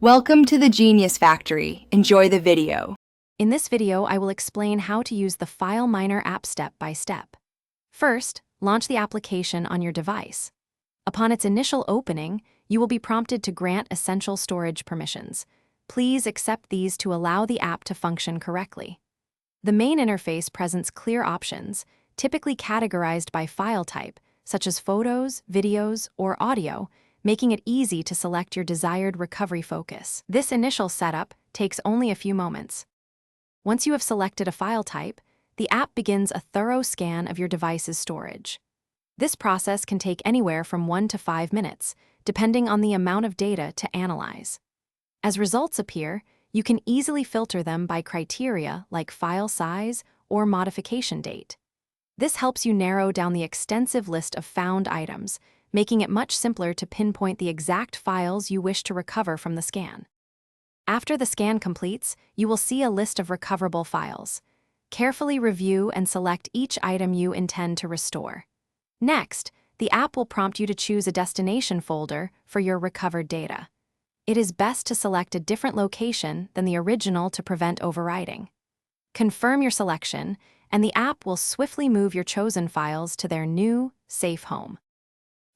Welcome to the Genius Factory. Enjoy the video. In this video, I will explain how to use the FileMiner app step by step. First, launch the application on your device. Upon its initial opening, you will be prompted to grant essential storage permissions. Please accept these to allow the app to function correctly. The main interface presents clear options, typically categorized by file type, such as photos, videos, or audio, making it easy to select your desired recovery focus. This initial setup takes only a few moments. Once you have selected a file type, the app begins a thorough scan of your device's storage. This process can take anywhere from 1 to 5 minutes, depending on the amount of data to analyze. As results appear, you can easily filter them by criteria like file size or modification date. This helps you narrow down the extensive list of found items, making it much simpler to pinpoint the exact files you wish to recover from the scan. After the scan completes, you will see a list of recoverable files. Carefully review and select each item you intend to restore. Next, the app will prompt you to choose a destination folder for your recovered data. It is best to select a different location than the original to prevent overwriting. Confirm your selection, and the app will swiftly move your chosen files to their new, safe home.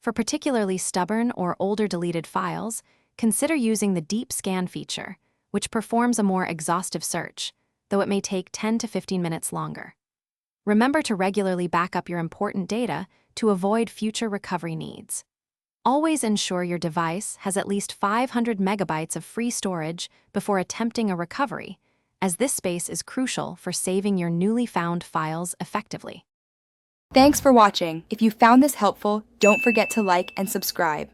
For particularly stubborn or older deleted files, consider using the Deep Scan feature, which performs a more exhaustive search, though it may take 10 to 15 minutes longer. Remember to regularly back up your important data to avoid future recovery needs. Always ensure your device has at least 500 megabytes of free storage before attempting a recovery, as this space is crucial for saving your newly found files effectively. Thanks for watching. If you found this helpful, don't forget to like and subscribe.